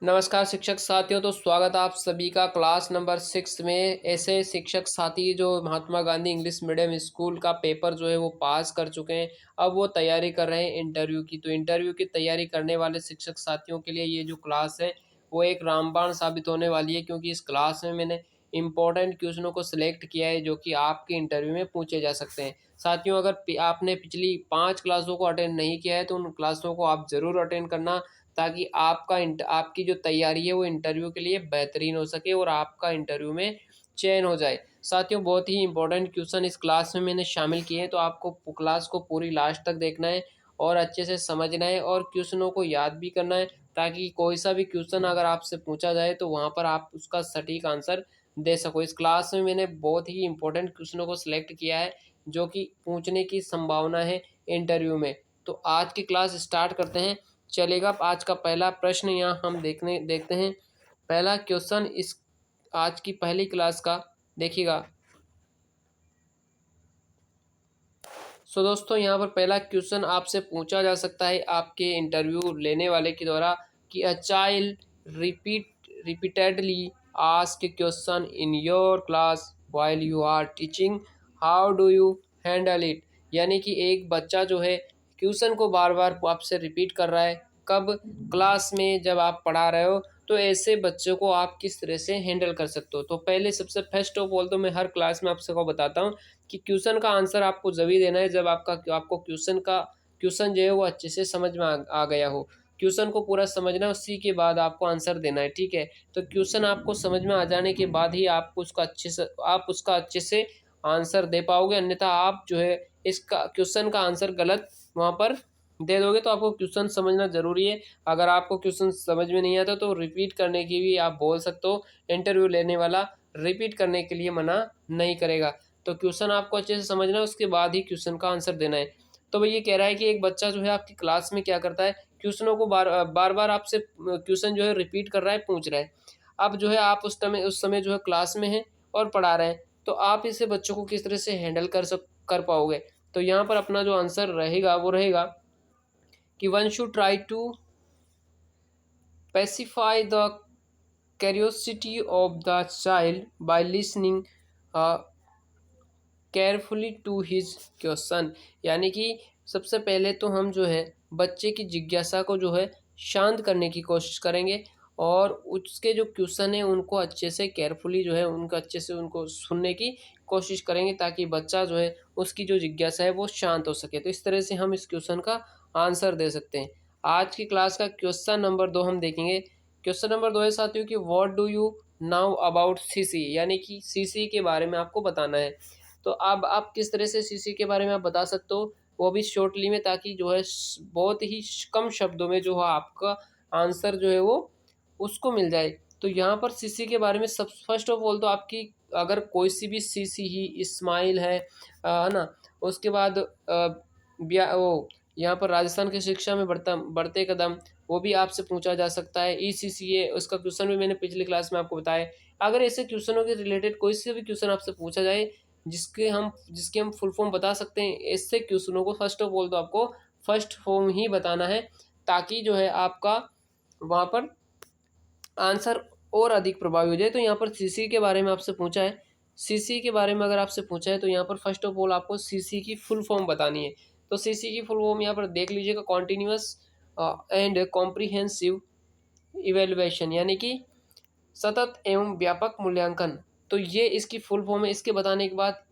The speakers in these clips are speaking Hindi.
नमस्कार शिक्षक साथियों। तो स्वागत है आप सभी का क्लास नंबर 6 में। ऐसे शिक्षक साथी जो Mahatma Gandhi English medium school का पेपर जो है वो पास कर चुके हैं, अब वो तैयारी कर रहे हैं इंटरव्यू की। तो इंटरव्यू की तैयारी करने वाले शिक्षक साथियों के लिए ये जो क्लास है वो एक रामबाण साबित होने वाली है, क्योंकि इस क्लास में मैंने इंपॉर्टेंट क्वेश्चनों को सिलेक्ट किया है जो कि आपके इंटरव्यू में पूछे जा सकते हैं। साथियों, अगर आपने पिछली 5 क्लासों को अटेंड नहीं किया है तो उन क्लासों को आप ज़रूर अटेंड करना, ताकि आपकी जो तैयारी है वो इंटरव्यू के लिए बेहतरीन हो सके और आपका इंटरव्यू में चयन हो जाए। साथियों, बहुत ही इंपॉर्टेंट क्वेश्चन इस क्लास में मैंने शामिल किए हैं, तो आपको क्लास को पूरी लास्ट तक देखना है और अच्छे से समझना है और क्वेश्चनों को याद भी करना है, ताकि कोई सा भी क्वेश्चन अगर आपसे पूछा जाए तो वहाँ पर आप उसका सटीक आंसर दे सको। इस क्लास में मैंने बहुत ही इंपॉर्टेंट क्वेश्चनों को सिलेक्ट किया है जो कि पूछने की संभावना है इंटरव्यू में। तो आज की क्लास स्टार्ट करते हैं। चलेगा, आज का पहला प्रश्न यहाँ हम देखते हैं। पहला क्वेश्चन इस आज की पहली क्लास का देखिएगा। सो दोस्तों, यहाँ पर पहला क्वेश्चन आपसे पूछा जा सकता है आपके इंटरव्यू लेने वाले के द्वारा कि a child repeatedly ask question in your class while you are teaching, how do you handle it. यानी कि एक बच्चा जो है क्वेश्चन को बार बार आपसे रिपीट कर रहा है, कब? क्लास में जब आप पढ़ा रहे हो। तो ऐसे बच्चों को आप किस तरह से हैंडल कर सकते हो। तो पहले सबसे फर्स्ट ऑफ ऑल तो मैं हर क्लास में आपसे को बताता हूँ कि क्वेश्चन का आंसर आपको जभी देना है जब आपको क्वेश्चन जो है वो अच्छे से समझ में आ गया हो। क्वेश्चन को पूरा समझना है, उसी के बाद आपको आंसर देना है, ठीक है। तो क्वेश्चन आपको समझ में आ जाने के बाद ही आप उसका अच्छे से आंसर दे पाओगे, अन्यथा आप जो है इसका क्वेश्चन का आंसर गलत वहाँ पर दे दोगे। तो आपको क्वेश्चन समझना ज़रूरी है। अगर आपको क्वेश्चन समझ में नहीं आता तो रिपीट करने की भी आप बोल सकते हो। इंटरव्यू लेने वाला रिपीट करने के लिए मना नहीं करेगा। तो क्वेश्चन आपको अच्छे से समझना है, उसके बाद ही क्वेश्चन का आंसर देना है। तो ये कह रहा है कि एक बच्चा जो है आपकी क्लास में क्या करता है, क्वेश्चनों को बार बार आपसे क्वेश्चन जो है रिपीट कर रहा है, पूछ रहा है। अब जो है आप उस समय जो है क्लास में हैं और पढ़ा रहे हैं, तो आप इसे बच्चों को किस तरह से हैंडल कर पाओगे। तो यहाँ पर अपना जो आंसर रहेगा वो रहेगा कि one should try to pacify the curiosity of the child by listening carefully to his question. यानी कि सबसे पहले तो हम जो है बच्चे की जिज्ञासा को जो है शांत करने की कोशिश करेंगे और उसके जो क्वेश्चन है उनको अच्छे से केयरफुली जो है उनको अच्छे से उनको सुनने की कोशिश करेंगे, ताकि बच्चा जो है उसकी जो जिज्ञासा है वो शांत हो सके। तो इस तरह से हम इस क्वेश्चन का आंसर दे सकते हैं। आज की क्लास का क्वेश्चन नंबर 2 हम देखेंगे। क्वेश्चन नंबर 2 है साथियों कि what do you now about CC. यानी कि सीसी के बारे में आपको बताना है। तो अब आप किस तरह से सीसी के बारे में आप बता सकते हो, वो भी शॉर्टली में, ताकि जो है बहुत ही कम शब्दों में जो है आपका आंसर जो है वो उसको मिल जाए। तो यहाँ पर सीसी के बारे में सब फर्स्ट ऑफ ऑल तो आपकी अगर कोई सी भी सीसी ही इस्माइल है ना। उसके बाद वो यहाँ पर राजस्थान की शिक्षा में बढ़ते कदम, वो भी आपसे पूछा जा सकता है। ECCA उसका क्वेश्चन भी मैंने पिछली क्लास में आपको बताया। अगर ऐसे क्वेश्चनों के रिलेटेड कोई से भी क्वेश्चन आपसे पूछा जाए जिसके हम फुल फॉर्म बता सकते हैं, ऐसे क्वेश्चनों को फर्स्ट ऑफ ऑल तो आपको फर्स्ट फॉर्म ही बताना है, ताकि जो है आपका वहाँ पर आंसर और अधिक प्रभावी हो जाए। तो यहाँ पर सीसी के बारे में आपसे पूछा है, सीसी के बारे में अगर आपसे पूछा है तो यहाँ पर फर्स्ट ऑफ ऑल आपको सीसी की फुल फॉर्म बतानी है। तो सीसी की फुल फॉर्म यहाँ पर देख लीजिएगा, कॉन्टिन्यूअस एंड कॉम्प्रिहेंसिव इवेल्युएशन, यानी कि सतत एवं व्यापक मूल्यांकन। तो ये इसकी फुल फॉर्म है। इसके बताने के बाद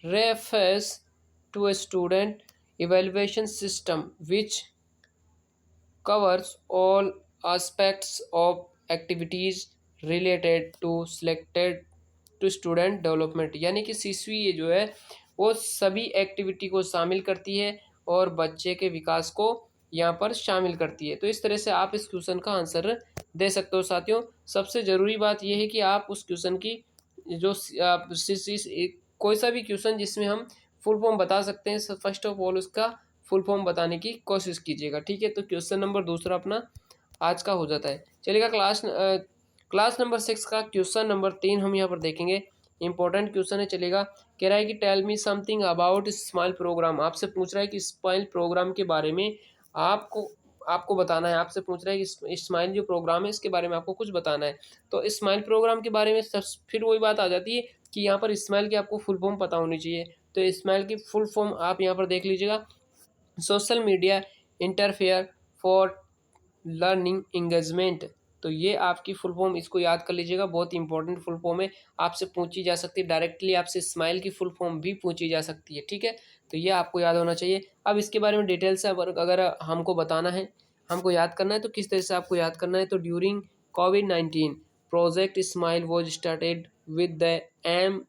refers to a student evaluation system which covers all aspects of activities related to selected to student development। यानी कि सीसवी ये जो है वो सभी एक्टिविटी को शामिल करती है और बच्चे के विकास को यहाँ पर शामिल करती है। तो इस तरह से आप इस क्वेश्चन का आंसर दे सकते हो। साथियों, सबसे ज़रूरी बात यह है कि आप उस क्वेश्चन की जो कोई सा भी क्वेश्चन जिसमें हम फुल फॉर्म बता सकते हैं, फर्स्ट ऑफ ऑल उसका फुल फॉर्म बताने की कोशिश कीजिएगा, ठीक है। तो क्वेश्चन नंबर दूसरा अपना आज का हो जाता है। चलिएगा, क्लास नंबर 6 का क्वेश्चन नंबर 3 हम यहाँ पर देखेंगे। इंपॉर्टेंट क्वेश्चन है। चलेगा, कह रहा है कि tell me something about smile program. आपसे पूछ रहा है कि स्माइल प्रोग्राम के बारे में आपको आपको बताना है, आपसे पूछ रहा है कि स्माइल जो प्रोग्राम है इसके बारे में आपको कुछ बताना है। तो स्माइल प्रोग्राम के बारे में फिर वही बात आ जाती है कि यहाँ पर स्माइल की आपको फुल फॉर्म पता होनी चाहिए। तो स्माइल की फुल फॉर्म आप यहाँ पर देख लीजिएगा, social media interfere for learning engagement. तो ये आपकी फुल फॉर्म, इसको याद कर लीजिएगा, बहुत इंपॉर्टेंट फुल फॉर्म है, आपसे पूछी जा सकती है डायरेक्टली, आपसे स्माइल की फुल फॉर्म भी पूछी जा सकती है, ठीक है। तो ये आपको याद होना चाहिए। अब इसके बारे में डिटेल से अगर हमको बताना है, हमको याद करना है, तो किस तरह से आपको याद करना है। तो ड्यूरिंग कोविड-19 project smile was started with the M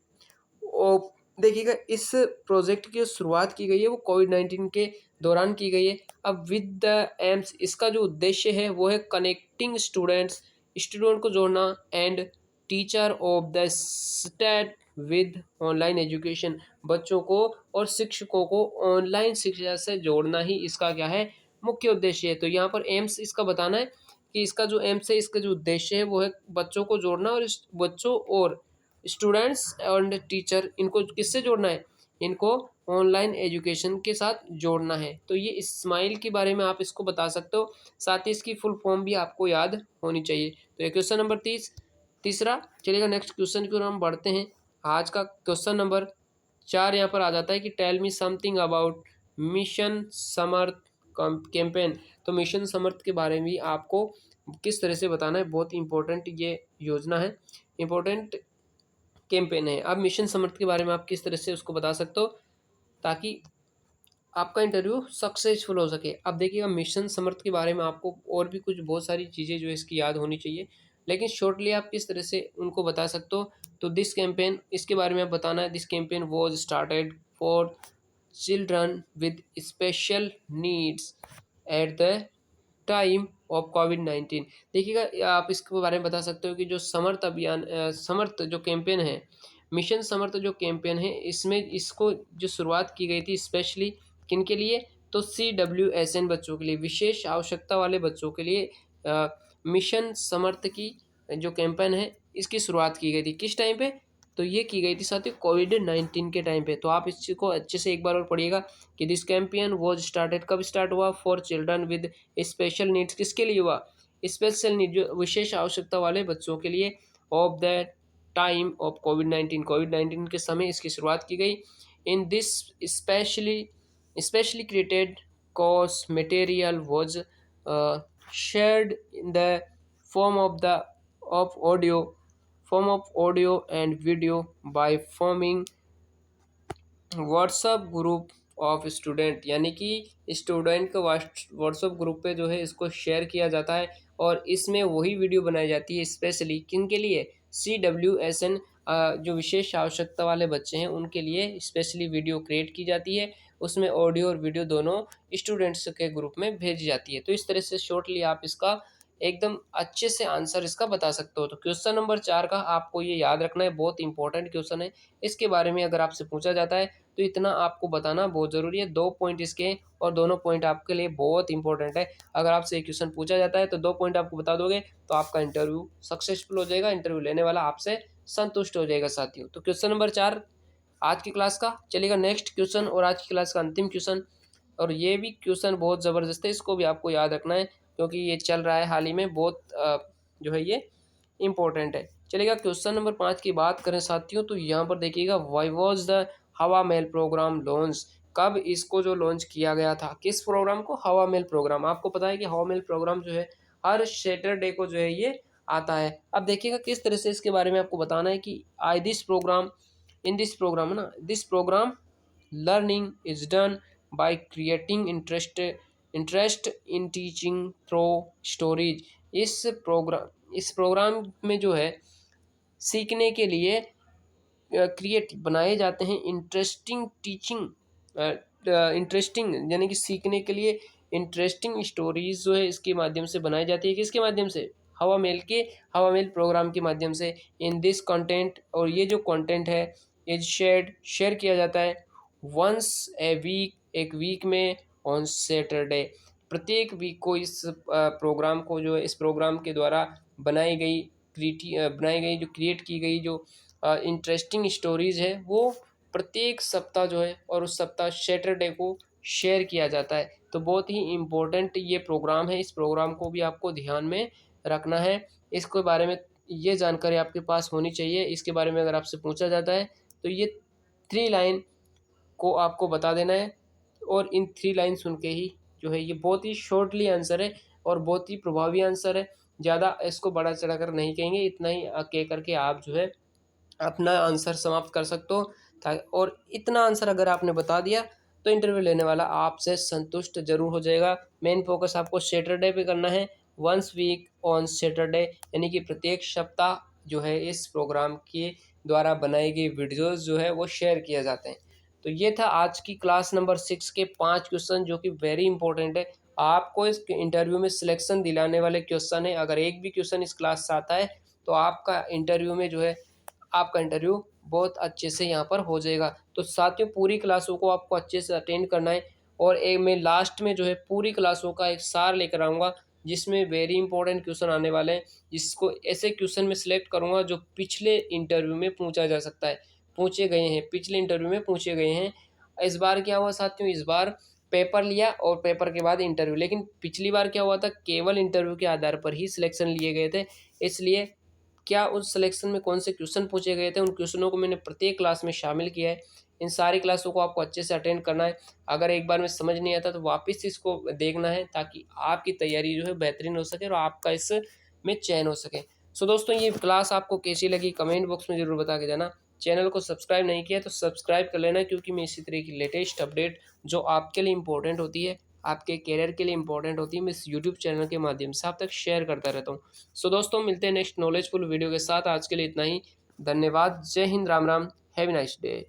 O, देखिएगा इस प्रोजेक्ट की जो शुरुआत की गई है वो कोविड-19 के दौरान की गई है। अब विद द एम्स, इसका जो उद्देश्य है वो है कनेक्टिंग स्टूडेंट्स, स्टूडेंट को जोड़ना, and teacher of the state with online education, बच्चों को और शिक्षकों को ऑनलाइन शिक्षा से जोड़ना ही इसका क्या है, मुख्य उद्देश्य है। तो यहाँ पर एम्स इसका बताना है कि इसका जो एम्स है, इसका जो उद्देश्य है वो है बच्चों को जोड़ना, और बच्चों और स्टूडेंट्स एंड टीचर, इनको किससे जोड़ना है, इनको ऑनलाइन एजुकेशन के साथ जोड़ना है। तो ये स्माइल के बारे में आप इसको बता सकते हो, साथ ही इसकी फुल फॉर्म भी आपको याद होनी चाहिए। तो ये क्वेश्चन नंबर तीसरा। चलिएगा नेक्स्ट क्वेश्चन की ओर हम बढ़ते हैं। आज का क्वेश्चन नंबर 4 यहाँ पर आ जाता है कि tell me something about mission Samarth campaign. तो मिशन समर्थ के बारे में भी आपको किस तरह से बताना है, बहुत इंपॉर्टेंट ये योजना है, इंपॉर्टेंट कैंपेन है। अब मिशन समर्थ के बारे में आप किस तरह से उसको बता सकते हो ताकि आपका इंटरव्यू सक्सेसफुल हो सके। अब देखिएगा मिशन समर्थ के बारे में आपको और भी कुछ बहुत सारी चीज़ें जो है इसकी याद होनी चाहिए, लेकिन शॉर्टली आप किस तरह से उनको बता सकते हो। तो दिस कैंपेन, इसके बारे में आप बताना है, this campaign was started for children with special needs at the time of कोविड-19। देखिएगा आप इसके बारे में बता सकते हो कि जो समर्थ अभियान, समर्थ जो कैंपेन है, मिशन समर्थ जो कैंपेन है, इसमें इसको जो शुरुआत की गई थी स्पेशली किन के लिए, तो CWSN बच्चों के लिए, विशेष आवश्यकता वाले बच्चों के लिए मिशन समर्थ की जो कैंपेन है इसकी शुरुआत की गई थी। किस टाइम पे, तो ये की गई थी साथियों कोविड-19 के टाइम पे। तो आप इस चीज़ को अच्छे से एक बार और पढ़िएगा कि दिस कैंपेन वॉज स्टार्टेड, कब स्टार्ट हुआ, for children with special needs, किसके लिए हुआ, स्पेशल नीड, जो विशेष आवश्यकता वाले बच्चों के लिए, ऑफ द टाइम ऑफ कोविड-19 के समय इसकी शुरुआत की गई। In this specially specially created course material was shared in the form of the of audio form of audio and video by forming WhatsApp group of student, यानी कि स्टूडेंट को व्हाट्सअप ग्रुप पे जो है इसको शेयर किया जाता है, और इसमें वही वीडियो बनाई जाती है स्पेशली किन के लिए, CWSN, जो विशेष आवश्यकता वाले बच्चे हैं उनके लिए स्पेशली वीडियो क्रिएट की जाती है, उसमें ऑडियो और वीडियो दोनों स्टूडेंट्स के ग्रुप में भेजी जाती है। तो इस तरह से शॉर्टली आप इसका एकदम अच्छे से आंसर इसका बता सकते हो। तो क्वेश्चन नंबर 4 का आपको ये याद रखना है, बहुत इंपॉर्टेंट क्वेश्चन है, इसके बारे में अगर आपसे पूछा जाता है तो इतना आपको बताना बहुत ज़रूरी है। 2 पॉइंट इसके हैं और दोनों पॉइंट आपके लिए बहुत इंपॉर्टेंट है। अगर आपसे एक क्वेश्चन पूछा जाता है तो 2 पॉइंट आपको बता दोगे तो आपका इंटरव्यू सक्सेसफुल हो जाएगा, इंटरव्यू लेने वाला आपसे संतुष्ट हो जाएगा साथियों। तो क्वेश्चन नंबर 4 आज की क्लास का। चलेगा नेक्स्ट क्वेश्चन और आज की क्लास का अंतिम क्वेश्चन, और ये भी क्वेश्चन बहुत ज़बरदस्त है, इसको भी आपको याद रखना है क्योंकि ये चल रहा है हाल ही में, बहुत जो है ये इम्पोर्टेंट है। चलेगा क्वेश्चन नंबर 5 की बात करें साथियों, तो यहाँ पर देखिएगा, वाई वॉज द हवा मेल प्रोग्राम लॉन्च, कब इसको जो लॉन्च किया गया था, किस प्रोग्राम को, हवा मेल प्रोग्राम। आपको पता है कि हवा मेल प्रोग्राम जो है हर सैटरडे को जो है ये आता है। अब देखिएगा किस तरह से इसके बारे में आपको बताना है कि I this program, in this program है ना, this program learning is done by creating interest in teaching through stories. इस प्रोग्राम में जो है सीखने के लिए क्रिएट बनाए जाते हैं इंटरेस्टिंग टीचिंग, इंटरेस्टिंग यानी कि सीखने के लिए इंटरेस्टिंग स्टोरीज जो है इसके माध्यम से बनाई जाती है। किसके माध्यम से, हवा मेल प्रोग्राम के माध्यम से। इन दिस कंटेंट, और ये जो कंटेंट है इज शेयर किया जाता है वंस ए वीक, एक वीक में, ऑन सैटरडे, प्रत्येक वीक को इस प्रोग्राम को जो है, इस प्रोग्राम के द्वारा बनाई गई जो क्रिएट की गई जो इंटरेस्टिंग स्टोरीज़ है वो प्रत्येक सप्ताह जो है, और उस सप्ताह सैटरडे को शेयर किया जाता है। तो बहुत ही इम्पोर्टेंट ये प्रोग्राम है, इस प्रोग्राम को भी आपको ध्यान में रखना है। इसके बारे में ये जानकारी आपके पास होनी चाहिए। इसके बारे में अगर आपसे पूछा जाता है तो ये 3 लाइन को आपको बता देना है, और इन 3 लाइन सुन के ही जो है, ये बहुत ही शॉर्टली आंसर है और बहुत ही प्रभावी आंसर है। ज़्यादा इसको बढ़ा चढ़ाकर नहीं कहेंगे, इतना ही कह कर के आप जो है अपना आंसर समाप्त कर सकते हो। और इतना आंसर अगर आपने बता दिया तो इंटरव्यू लेने वाला आपसे संतुष्ट जरूर हो जाएगा। मेन फोकस आपको सैटरडे पे करना है, वंस वीक ऑन सैटरडे, यानी कि प्रत्येक सप्ताह जो है इस प्रोग्राम के द्वारा बनाई गई वीडियोस जो है वो शेयर किया जाते हैं। तो ये था आज की क्लास नंबर 6 के 5 क्वेश्चन जो कि वेरी इंपॉर्टेंट है। आपको इस इंटरव्यू में सिलेक्शन दिलाने वाले क्वेश्चन है। अगर एक भी क्वेश्चन इस क्लास से आता है तो आपका इंटरव्यू में जो है आपका इंटरव्यू बहुत अच्छे से यहाँ पर हो जाएगा। तो साथियों, पूरी क्लासों को आपको अच्छे से अटेंड करना है, और एक मैं लास्ट में जो है पूरी क्लासों का एक सार लेकर आऊँगा जिसमें वेरी इंपॉर्टेंट क्वेश्चन आने वाले हैं, जिसको ऐसे क्वेश्चन में सिलेक्ट करूँगा जो पिछले इंटरव्यू में पूछा जा सकता है, पूछे गए हैं, पिछले इंटरव्यू में पूछे गए हैं। इस बार क्या हुआ साथियों, इस बार पेपर लिया और पेपर के बाद इंटरव्यू, लेकिन पिछली बार क्या हुआ था, केवल इंटरव्यू के आधार पर ही सिलेक्शन लिए गए थे। इसलिए क्या उस सिलेक्शन में कौन से क्वेश्चन पूछे गए थे, उन क्वेश्चनों को मैंने प्रत्येक क्लास में शामिल किया है। इन सारी क्लासों को आपको अच्छे से अटेंड करना है। अगर एक बार में समझ नहीं आता तो वापस इसको देखना है, ताकि आपकी तैयारी जो है बेहतरीन हो सके और आपका इसमें चयन हो सके। सो दोस्तों, ये क्लास आपको कैसी लगी कमेंट बॉक्स में ज़रूर बता के जाना। चैनल को सब्सक्राइब नहीं किया तो सब्सक्राइब कर लेना, क्योंकि मैं इसी तरह की लेटेस्ट अपडेट जो आपके लिए इंपॉर्टेंट होती है, आपके करियर के लिए इंपॉर्टेंट होती है, मैं इस यूट्यूब चैनल के माध्यम से आप तक शेयर करता रहता हूँ। सो दोस्तों, मिलते हैं नेक्स्ट नॉलेजफुल वीडियो के साथ। आज के लिए इतना ही। धन्यवाद। जय Hind. Ram Ram. Have a nice day.